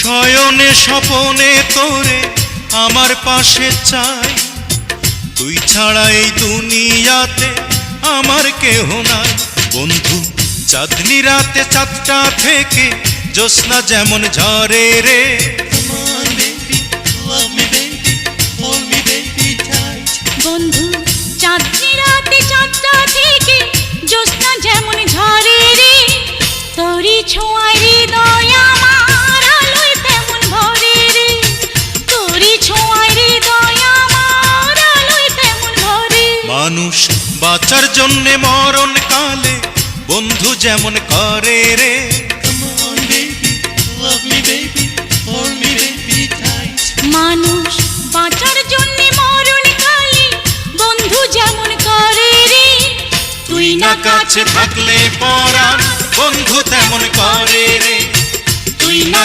শয়নে স্বপনে তোরে আমার পাশে চাই, তুই ছাড়া এই দুনিয়াতে আমার কেহ নাই। বন্ধু চাঁদনি রাতে চাঁদটা থেকে জ্যোৎস্না যেমন ঝরে রে, বন্ধু চাঁদনি রাতে চাঁদটা থেকে জ্যোৎস্না যেমন ঝরে রে, তোরই ছোঁয়ায় হৃদয় আমার আলোয় তেমন ভরে রে, তোরই ছোঁয়ায় হৃদয় আমার আলোয় তেমন ভরে। মানুষ বাঁচার জন্যে মরণ কালে বন্ধু যেমন করে রে, মানুষ বাঁচার জন্য মরণ কালে বন্ধু যেমন করে রে, তুই না কাছে থাকলে পরাণ বন্ধু তেমন করে রে, তুই না